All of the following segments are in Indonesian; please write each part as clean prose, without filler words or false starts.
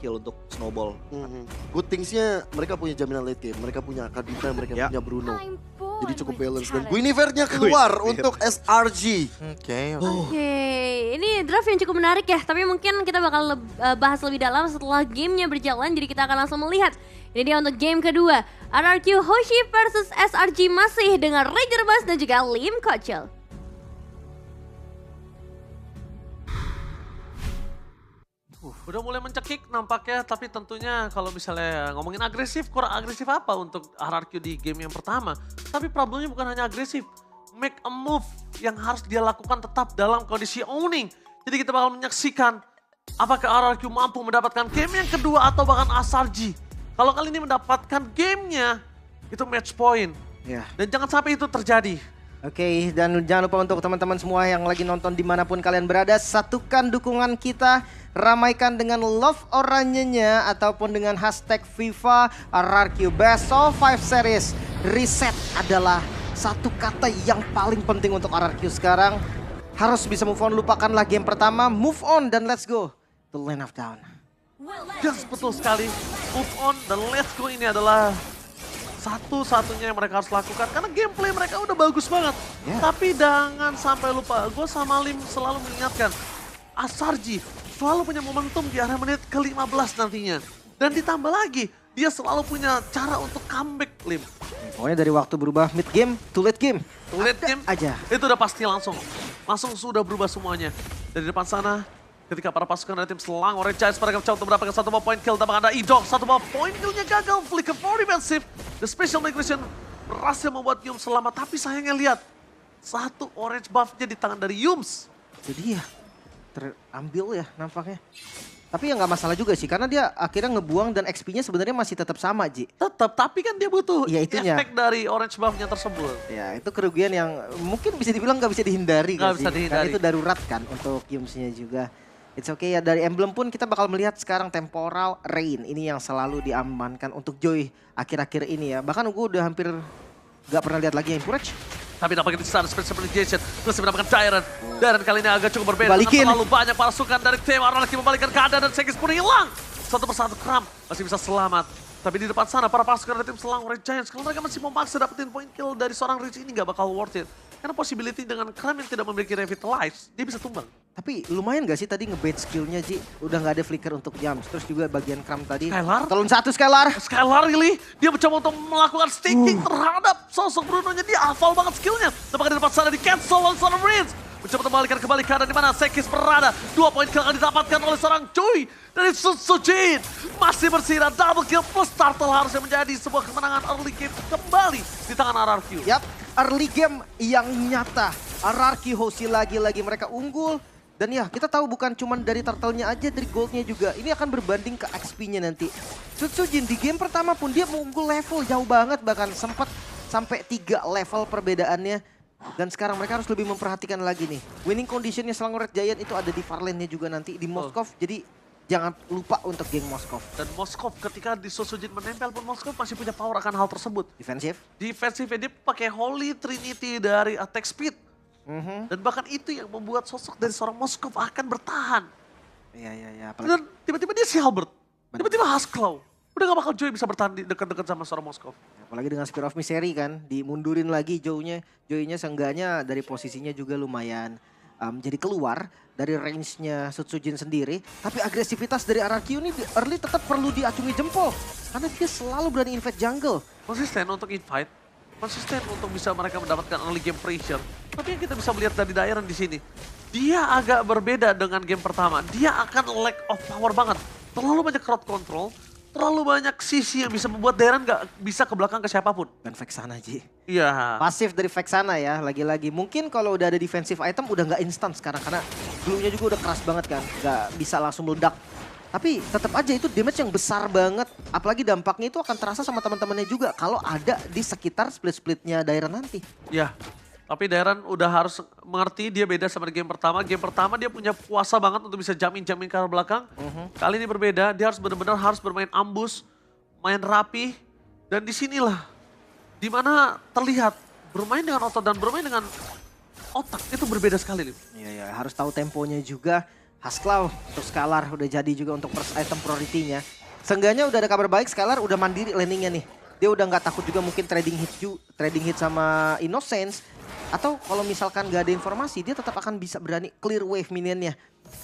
kill untuk snowball. Good things-nya mereka punya jaminan late game, mereka punya Kadita, mereka punya Bruno. Jadi cukup balance dan Guinevere-nya keluar untuk SRG. Oke. Ini draft yang cukup menarik ya, tapi mungkin kita bakal bahas lebih dalam setelah gamenya berjalan, jadi kita akan langsung melihat. Ini dia untuk game kedua, RRQ Hoshi versus SRG masih dengan Ranger Bass dan juga Lim Kochel. Udah mulai mencekik nampaknya, tapi tentunya kalau misalnya ngomongin agresif, kurang agresif apa untuk RRQ di game yang pertama. Tapi problemnya bukan hanya agresif, make a move yang harus dia lakukan tetap dalam kondisi owning. Jadi kita bakal menyaksikan apakah RRQ mampu mendapatkan game yang kedua atau bahkan SRG. Kalau kali ini mendapatkan gamenya, itu match point. Ya. Dan jangan sampai itu terjadi. Oke, dan jangan lupa untuk teman-teman semua yang lagi nonton dimanapun kalian berada, satukan dukungan kita, ramaikan dengan love oranye-nya ataupun dengan hashtag FIFA RRQ Best of 5 Series. Reset adalah satu kata yang paling penting untuk RRQ sekarang. Harus bisa move on, lupakanlah game pertama, move on dan let's go to Lane of Dawn. Yes, betul sekali. Move on dan let's go ini adalah satu-satunya yang mereka harus lakukan. Karena gameplay mereka udah bagus banget. Tapi jangan sampai lupa, gue sama Lim selalu mengingatkan. SRG selalu punya momentum di area menit ke-15 nantinya. Dan ditambah lagi, dia selalu punya cara untuk comeback, Lim. Pokoknya dari waktu berubah mid game to late game. Late game aja. Itu udah pasti langsung sudah berubah semuanya. Dari depan sana, ketika para pasukan dari tim Selang Orange Giants mereka mencoba untuk mendapatkan satu point kill, tapi ada Idok, satu point killnya gagal, flicker for defensive. The special migration berhasil membuat Yums selamat, tapi sayangnya lihat, satu orange buff-nya di tangan dari Yums. Jadi ya, terambil ya nampaknya. Tapi ya nggak masalah juga sih, karena dia akhirnya ngebuang dan XP-nya sebenarnya masih tetap sama, Ji. Tetap, tapi kan dia butuh ya, itunya. efek dari orange buff-nya tersebut. Ya, itu kerugian yang mungkin bisa dibilang nggak bisa dihindari. Nggak bisa dihindari. Karena itu darurat kan untuk Yums-nya juga. It's okay ya, dari emblem pun kita bakal melihat sekarang Temporal Rain. Ini yang selalu diamankan untuk Joy akhir-akhir ini ya. Bahkan gue udah hampir nggak pernah lihat lagi yang Encourage. Tapi dapat di sana Special Application masih mendapatkan Tyrant. Dan kali ini agak cukup berbeda. Balikin. Terlalu banyak pasukan dari tim lagi membalikkan keadaan dan Sekis pun hilang. Satu persatu Kram masih bisa selamat. Tapi di depan sana para pasukan dari tim Selang Red Giants, kalau mereka masih memaksa dapetin point kill dari seorang Rich ini nggak bakal worth it. Karena possibility dengan Kram yang tidak memiliki Revitalize, dia bisa tumbang. Tapi lumayan gak sih tadi ngebait skillnya, Ji? Udah gak ada flicker untuk Yams. Terus juga bagian Kram tadi. Skylar? Talon satu Skylar. Skylar really, dia mencoba untuk melakukan sticking terhadap sosok Bruno-nya. Dia hafal banget skillnya. Tapi di depan sana di cancel oleh seorang Rich. Mencoba untuk kembali keadaan di mana Sekis berada. 2 poin kill akan didapatkan oleh seorang Joy dari Sutsujin. Masih bersinar double kill plus turtle harusnya menjadi sebuah kemenangan early game kembali di tangan RRQ. Yap, early game yang nyata. RRQ Hoshi lagi-lagi mereka unggul. Dan ya kita tahu bukan cuma dari turtle-nya aja, dari gold-nya juga. Ini akan berbanding ke XP-nya nanti. Sutsujin di game pertama pun dia mengunggul level jauh banget. Bahkan sempat sampai 3 level perbedaannya. Dan sekarang mereka harus lebih memperhatikan lagi nih. Winning conditionnya Selangor Red Giant itu ada di Farlane-nya juga nanti di Moskov. Jadi jangan lupa untuk geng Moskov. Dan Moskov ketika di Sutsujin menempel pun Moskov masih punya power akan hal tersebut. Defensif. Defensifnya dia pakai Holy Trinity dari attack speed. Dan bahkan itu yang membuat sosok dari seorang Moskov akan bertahan. Iya. Dan tiba-tiba dia si Halbert. Tiba-tiba Husklow. Udah gak bakal Joy bisa bertahan di dekat-dekat sama seorang Moskov. Apalagi dengan Spear of Misery kan, dimundurin lagi Joy-nya seenggaknya dari posisinya juga lumayan jadi keluar dari range-nya Sutsujin sendiri. Tapi agresivitas dari RRQ ini early tetap perlu diacungi jempol. Karena dia selalu berani invade jungle. Konsisten untuk invite, konsisten untuk bisa mereka mendapatkan early game pressure. Tapi yang kita bisa melihat dari Dairon di sini, dia agak berbeda dengan game pertama. Dia akan lack of power banget. Terlalu banyak crowd control. Terlalu banyak sisi yang bisa membuat Dairon gak bisa ke belakang ke siapapun. Dan Vexana, Ji. Iya. Pasif dari Vexana ya, lagi-lagi. Mungkin kalau udah ada defensive item udah gak instan sekarang. Karena glue-nya juga udah keras banget kan. Gak bisa langsung meledak. Tapi tetap aja itu damage yang besar banget. Apalagi dampaknya itu akan terasa sama teman-temannya juga. Kalau ada di sekitar split-splitnya Dairon nanti. Iya. Tapi Dairon udah harus mengerti dia beda sama di game pertama. Game pertama dia punya kuasa banget untuk bisa jamin-jamin ke arah belakang. Kali ini berbeda, dia harus benar-benar harus bermain ambush, main rapi. Dan disinilah dimana terlihat bermain dengan otot dan bermain dengan otak itu berbeda sekali. Iya, harus tahu temponya juga. Haskell untuk Scalar udah jadi juga untuk first item priority-nya. Seenggaknya udah ada kabar baik, Scalar udah mandiri landingnya nih. Dia udah nggak takut juga mungkin trading hit sama Innocence. Atau kalau misalkan nggak ada informasi, dia tetap akan bisa berani clear wave minionnya.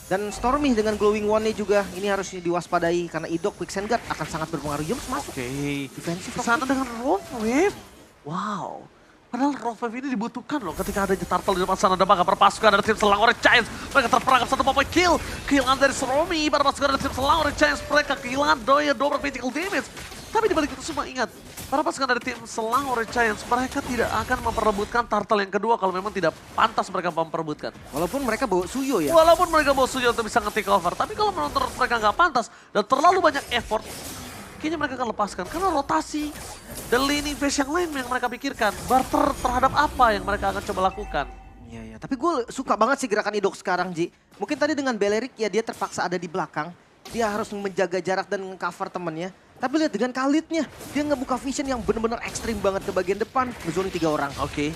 Dan Stormy dengan glowing one-nya juga ini harus diwaspadai karena Idok Quicksand Guard akan sangat berpengaruh. Yums masuk. Defensif Kesana dengan Rogue Wave. Wow. Padahal Rogue Wave ini dibutuhkan loh ketika ada Turtle di depan sana. Ada bakal perpasukan dari tim Selang Orange Giants. Mereka terperangkap satu poin kill. Kehilangan dari Stormy pada pasukan dari tim Selang Orange Giants. Mereka kehilangan Doya double critical damage. Tapi dibalik itu semua ingat, para pasukan dari tim Selang Orange Giants, mereka tidak akan memperebutkan Turtle yang kedua kalau memang tidak pantas mereka memperebutkan. Walaupun mereka bawa Suyo ya. Walaupun mereka bawa Suyo untuk bisa nge-take over. Tapi kalau menurut mereka nggak pantas dan terlalu banyak effort, kayaknya mereka akan lepaskan. Karena rotasi dan laning phase yang lain yang mereka pikirkan. Barter terhadap apa yang mereka akan coba lakukan. Iya, tapi gue suka banget sih gerakan Idok sekarang, Ji. Mungkin tadi dengan Belerik ya dia terpaksa ada di belakang. Dia harus menjaga jarak dan nge-cover temennya. Tapi lihat dengan Khalidnya, dia ngebuka vision yang benar-benar ekstrim banget ke bagian depan. Ngezoning 3 orang. Oke.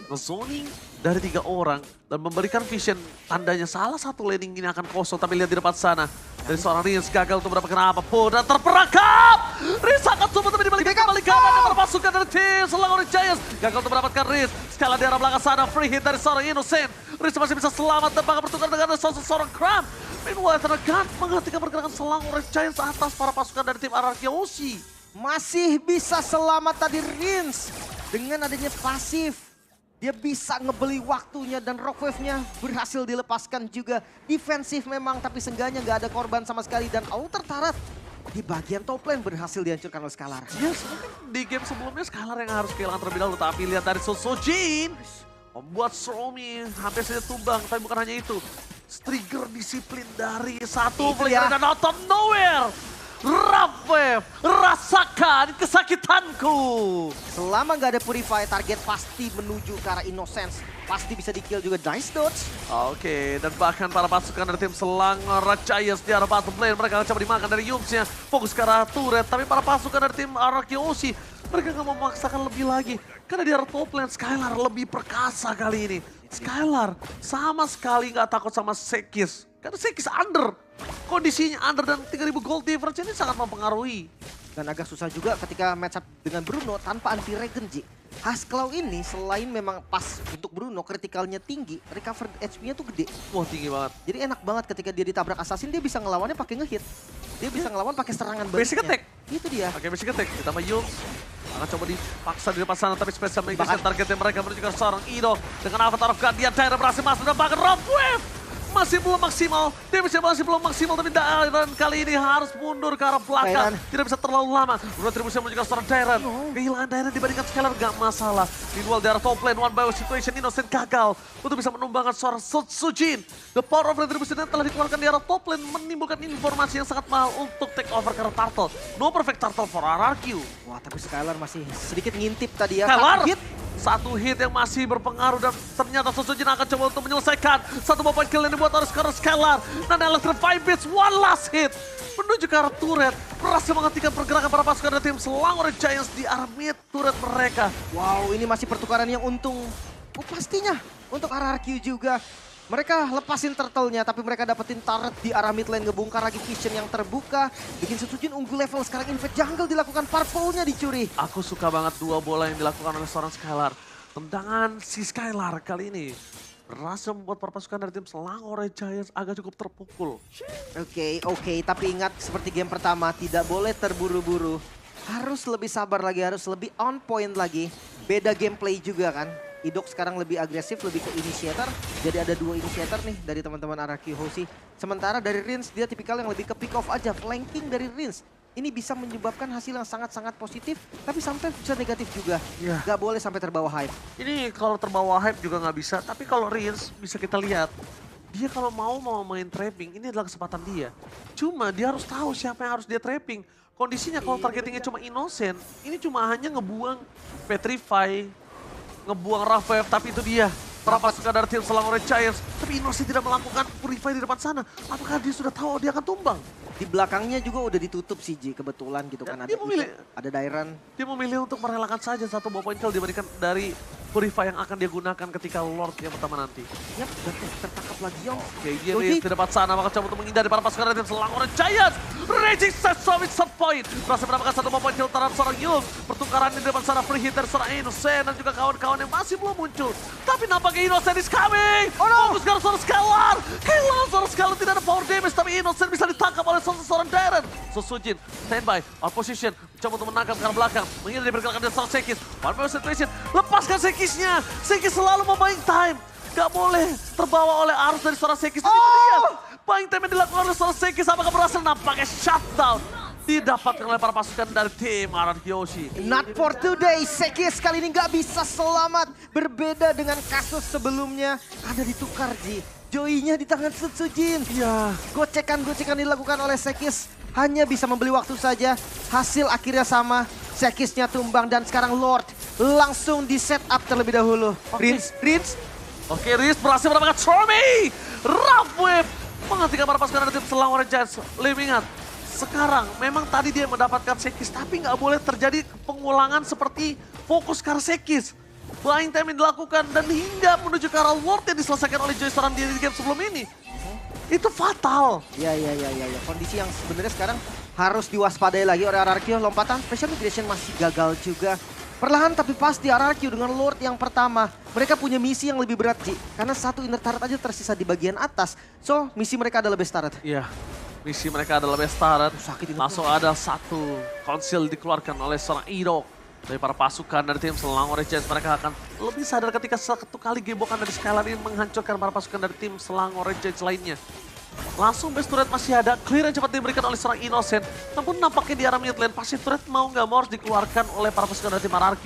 Ngezoning dari 3 orang dan memberikan vision tandanya salah satu laning ini akan kosong. Tapi lihat di depan sana. Dari seorang Riz gagal untuk mendapatkan apa-apa dan terperangkap. Riz akan coba tapi dibalikan kembali kanan dan pasukan dari tim Selang Orange Giants. Gagal untuk mendapatkan Riz. Sekali di arah belakang sana free hit dari seorang Innocent. Riz masih bisa selamat dan bakal bertukar dengan seorang Cram. Meanwhile, Tenegan menghentikan pergerakan Selang Orange Giants atas para pasukan dari tim RRQ Hoshi. Masih bisa selamat tadi Rins. Dengan adanya pasif. Dia bisa ngebeli waktunya dan Rock Wave-nya berhasil dilepaskan juga. Defensif memang tapi seenggaknya nggak ada korban sama sekali. Dan Outer Turret di bagian top lane berhasil dihancurkan oleh Scalar. Yes, mungkin di game sebelumnya Scalar yang harus kehilangan terlebih dahulu. Tapi lihat dari Sojin. Membuat Stormy hampir saja tumbang. Tapi bukan hanya itu. Trigger disiplin dari satu player dan out of nowhere. Rafev, rasakan kesakitanku. Selama nggak ada Purify, target pasti menuju ke arah Innocence. Pasti bisa di-kill juga Dice Dodge. Oke, dan bahkan para pasukan dari tim Selang Orange Giants di arah bottom lane. Mereka akan coba dimakan dari Yumsnya. Fokus ke arah turret, tapi para pasukan dari tim RRQ mereka nggak memaksakan lebih lagi. Karena di arah top lane, Skylar lebih perkasa kali ini. Skylar sama sekali nggak takut sama Sekis. Karena Sekis under. Kondisinya under dan 3000 gold difference ini sangat mempengaruhi. Dan agak susah juga ketika match up dengan Bruno tanpa anti regen, Ji. Haskell ini selain memang pas untuk Bruno, kritikalnya tinggi, recover HP-nya tuh gede. Wah, tinggi banget. Jadi enak banget ketika dia ditabrak assassin, dia bisa ngelawannya pakai ngehit. Dia bisa ngelawan pakai serangan Basic baliknya. attack. Itu dia. Oke, basic attack. Ditambah Yums. Akan coba dipaksa di depan sana, tapi spesial mengikuti targetnya mereka menuju ke seorang Ido. Dengan Avatar of God, dia berhasil masuk dan bahkan Rock Wave. Masih belum maksimal, damage-nya masih belum maksimal, tapi Dairon kali ini harus mundur ke arah belakang. Tidak bisa terlalu lama. Retribusi menuju ke seorang Dairon. Kehilangan Dairon dibandingkan Scalar gak masalah. Meanwhile di arah top lane, one by one situation, Innocent gagal untuk bisa menumbangkan seorang Sujin. The power of Retribution yang telah dikeluarkan di arah top lane menimbulkan informasi yang sangat mahal untuk take over ke arah Turtle. No perfect Turtle for RRQ. Wah, tapi Skylar masih sedikit ngintip tadi ya. Skylar! Hit. Satu hit yang masih berpengaruh dan ternyata Sojin akan coba untuk menyelesaikan satu point kill yang dibuat oleh Scalar. Dan Electrify Beats, one last hit menuju ke arah turret. Berhasil menghentikan pergerakan para pasukan dari tim Selang Orange Giants di arah mid turret mereka. Wow, ini masih pertukaran yang untung. Pastinya untuk RRQ juga. Mereka lepasin turtle-nya, tapi mereka dapetin turret di arah mid lane, ngebongkar lagi vision yang terbuka. Bikin Sujin unggul level, sekarang invade jungle dilakukan, purple-nya dicuri. Aku suka banget dua bola yang dilakukan oleh seorang Scalar. Tendangan si Scalar kali ini berhasil membuat para pasukan dari tim Selang Orange Giants agak cukup terpukul. Oke, tapi ingat seperti game pertama, tidak boleh terburu-buru. Harus lebih sabar lagi, harus lebih on point lagi. Beda gameplay juga kan. Idok sekarang lebih agresif, lebih ke initiator. Jadi ada 2 initiator nih dari teman-teman RRQ Hoshi. Sementara dari Rins, dia tipikal yang lebih ke pick off aja. Flanking dari Rins. Ini bisa menyebabkan hasil yang sangat-sangat positif, tapi sampai bisa negatif juga. Gak boleh sampai terbawa hype. Ini kalau terbawa hype juga nggak bisa, tapi kalau Rins bisa kita lihat. Dia kalau mau main trapping, ini adalah kesempatan dia. Cuma dia harus tahu siapa yang harus dia trapping. Kondisinya kalau targetingnya cuma Innocent, ini cuma hanya ngebuang Petrify, ngebuang Rafev, tapi itu dia. Para pasukan dari tim Selang Orange Giants, tapi Innocent tidak melakukan Purify di depan sana. Apakah dia sudah tahu dia akan tumbang? Di belakangnya juga udah ditutup sih Ji, kebetulan gitu kan. Dia memilih, ada Dairon. dia memilih untuk merelakan saja satu point kill dibandingkan dari Purify yang akan dia gunakan ketika Lord yang pertama nanti. Yap, dan tertangkap lagi Yom. Oke, dia ke depan sana, maka coba untuk menghindari para pasukan tim Selangor Giants. Raging Sesame with set point. Berhasil mendapatkan 1 poin kill terhadap seorang Yulz. Pertukaran di depan sana free hit dari seorang Innocent dan juga kawan-kawan yang masih belum muncul. Tapi nampaknya Innocent is coming. Oh no! Fokus ke seorang Scalar. Kehilangan seorang Scalar, tidak ada power damage, tapi Innocent bisa ditangkap oleh seorang Darren. Sojin, standby, out position. Coba untuk menangkap ke arah belakang. Menghindari pergerakan dari seorang Sekis. One man situation. Lepaskan Sekisnya. Sekis selalu membayang time. Gak boleh terbawa oleh arus dari seorang Sekis. Tapi dia, buying time yang dilakukan oleh seorang Sekis apakah berhasil? Nampaknya shutdown. Didapatkan oleh para pasukan dari tim RRQ Hoshi. Not for today, Sekis kali ini gak bisa selamat. Berbeda dengan kasus sebelumnya. Ada ditukar, Ji. Joy-nya di tangan Sujin. Ya. Gocekan-gocekan dilakukan oleh Sekis. Hanya bisa membeli waktu saja. Hasil akhirnya sama. Sekisnya tumbang dan sekarang Lord langsung di setup terlebih dahulu. Rins. Oke, Riz berhasil mendapatkan Stormy. Rough Whip menghentikan para pasukan dari tim Selangor Giants. Lim, ingat, sekarang memang tadi dia mendapatkan Sekis, tapi nggak boleh terjadi pengulangan seperti fokus ke arah Sekis. Buying time yang dilakukan dan hingga menuju ke arah Lord yang diselesaikan oleh Joy Soran di game sebelum ini. Itu fatal. Ya. Kondisi yang sebenarnya sekarang harus diwaspadai lagi oleh RRQ. Lompatan special migration masih gagal juga. Perlahan tapi pasti RRQ dengan Lord yang pertama. Mereka punya misi yang lebih berat, Ji. Karena 1 inner turret aja tersisa di bagian atas. So, misi mereka adalah best turret. Iya, misi mereka adalah best turret. Sakit ini. Langsung ada 1 konsil dikeluarkan oleh seorang Irok. Dari para pasukan dari tim Selangor Giants, mereka akan lebih sadar ketika satu kali gebokan dari Skylar ini menghancurkan para pasukan dari tim Selangor Giants lainnya. Langsung base turret masih ada, clear yang cepat diberikan oleh seorang Innocent. Namun nampaknya di arah mid lane, pasti turret mau nggak mau harus dikeluarkan oleh para pasukan dari tim RRQ.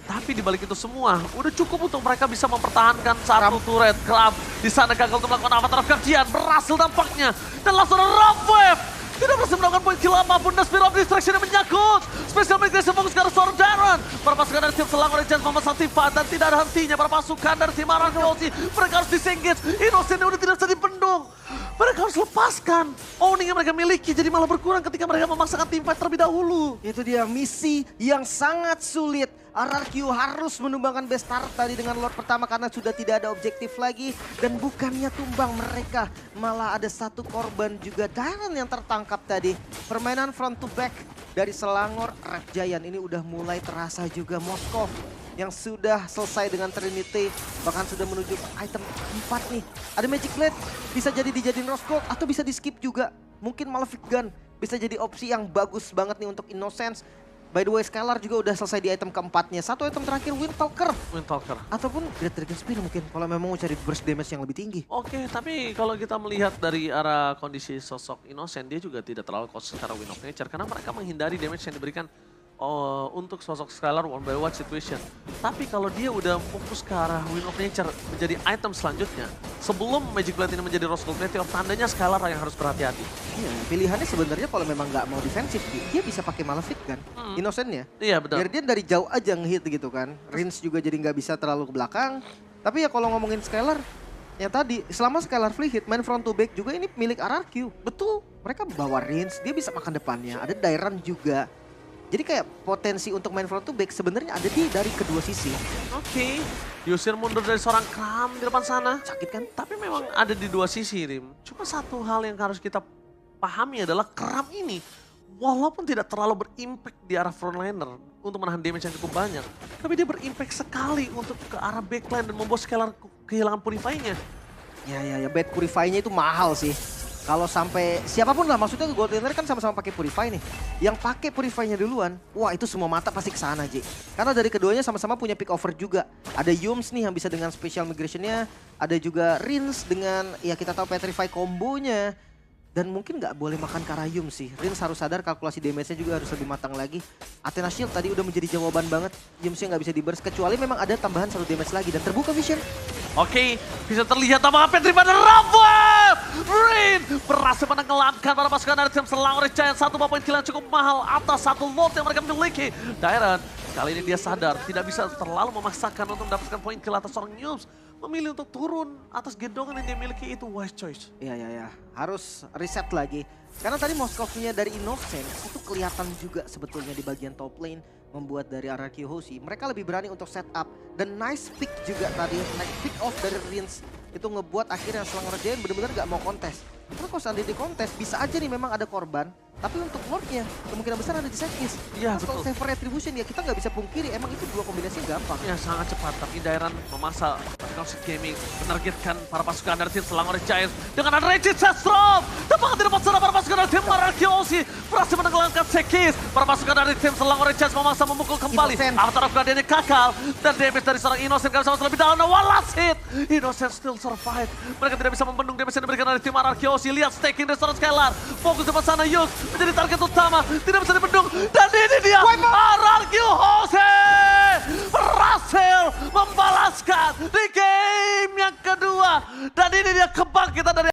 Tapi dibalik itu semua, udah cukup untuk mereka bisa mempertahankan 1 turret. Kram di sana gagal untuk melakukan avatar of Guardian, berhasil dampaknya. Dan langsung ada Rough Wave. Tidak berhasil melakukan poin kill apapun dan Spear of Distraction yang menyangkut. Special Migration fokus ke arah seorang Darren. Para pasukan dari tim Selangor Giants memasang Tifa dan tidak ada hentinya para pasukan dari tim RRQ Hoshi. Mereka harus disengage, Innocent udah tidak bisa dibendung. Mereka harus lepaskan owning yang mereka miliki, jadi malah berkurang ketika mereka memaksakan team fight terlebih dahulu. Itu dia misi yang sangat sulit. RRQ harus menumbangkan best turret tadi dengan Lord pertama karena sudah tidak ada objektif lagi. Dan bukannya tumbang mereka, malah ada 1 korban juga Darren yang tertangkap tadi. Permainan front to back dari Selangor Red Giant ini udah mulai terasa juga. Moskov yang sudah selesai dengan Trinity, bahkan sudah menuju ke item 4 nih. Ada Magic Blade, bisa jadi dijadiin Rose Gold atau bisa di skip juga. Mungkin Malefic Gun bisa jadi opsi yang bagus banget nih untuk Innocence. By the way, Scalar juga udah selesai di item keempatnya. 1 item terakhir, Windtalker. Ataupun Great Dragon Spear mungkin, kalau memang mau cari burst damage yang lebih tinggi. Oke, tapi kalau kita melihat dari arah kondisi sosok Innocent, dia juga tidak terlalu concern secara Wind of Nature. Karena mereka menghindari damage yang diberikan untuk sosok Scalar one by one situation. Tapi kalau dia udah fokus ke arah Wind of Nature menjadi item selanjutnya, sebelum Magic Blade ini menjadi Rose Gold Meteor, tandanya Scalar yang harus berhati-hati. Iya, pilihannya sebenarnya kalau memang nggak mau defensif, dia bisa pakai Malefic kan, Innocent-nya. Iya, betul. Biar dia dari jauh aja ngehit gitu kan. Rins juga jadi nggak bisa terlalu ke belakang. Tapi ya kalau ngomongin Scalar, ya tadi selama Scalar free hit, main front to back juga ini milik RRQ. Betul, mereka bawa Rins, dia bisa makan depannya. Ada Dairan juga. Jadi kayak potensi untuk main front to back sebenarnya ada dari kedua sisi. Oke, diusir mundur dari seorang Kram di depan sana. Sakit kan? Tapi memang ada di dua sisi, Rim. Cuma satu hal yang harus kita pahami adalah Kram ini, walaupun tidak terlalu berimpact di arah frontliner untuk menahan damage yang cukup banyak, tapi dia berimpact sekali untuk ke arah backline dan membuat Scalar kehilangan purify-nya. Ya, bad purify-nya itu mahal sih. Kalau sampai siapapun lah, maksudnya Gold Laner kan sama-sama pakai Purify nih. Yang pakai Purify-nya duluan, wah itu semua mata pasti ke sana, Ji. Karena dari keduanya sama-sama punya pick over juga. Ada Yums nih yang bisa dengan special migration-nya, ada juga Rins dengan ya kita tahu Petrify kombonya. Dan mungkin nggak boleh makan Karayum sih. Rins harus sadar kalkulasi damage-nya juga harus lebih matang lagi. Athena Shield tadi udah menjadi jawaban banget. Yumsnya nggak bisa di-burst kecuali memang ada tambahan 1 damage lagi dan terbuka vision. Oke, bisa terlihat apakah Petrify dan Rafa! Rin berhasil menenggelamkan para pasukan dari tim Selangor Giants. 1 poin kill yang cukup mahal atas 1 Lord yang mereka miliki. Dairan kali ini dia sadar tidak bisa terlalu memaksakan untuk mendapatkan poin kill atas seorang Yums. Memilih untuk turun atas gendongan yang dia miliki itu wise choice. Iya. Harus reset lagi. Karena tadi Moskovnya dari Innocent itu kelihatan juga sebetulnya di bagian top lane. membuat dari RRQ Hoshi, mereka lebih berani untuk setup. Dan nice pick juga tadi, nice pick off dari Rins. Itu ngebuat akhirnya Selangor Giant benar-benar gak mau kontes. Karena kalau seandainya di kontes, bisa aja nih memang ada korban. Tapi untuk Lordnya, kemungkinan besar ada di Sekis. Iya, Kalau betul. Saver Retribution ya kita nggak bisa pungkiri, emang itu dua kombinasi gampang. Ya sangat cepat, tapi Dairan memaksa Toxic Gaming menargetkan para pasukan dari tim Selangor Giants dengan ada Regis Sestrom. Tepat di depan sana para pasukan dari tim RRQ Hoshi berhasil menenggelamkan Sekis. Para pasukan dari tim Selangor Giants memaksa memukul kembali. Innocent. Avatar of Guardian-nya kakal dan damage dari seorang Innocent kami sama lebih dalam. One last hit. Innocent still survive. Mereka tidak bisa membendung damage yang diberikan oleh tim RRQ Hoshi. Lihat staking dari seorang Skylar. Fokus depan sana Yus menjadi target utama. Tidak bisa dibendung. Dan ini dia RRQ Hoshi berhasil membalaskan di game yang kedua. Dan ini dia kebangkitan dari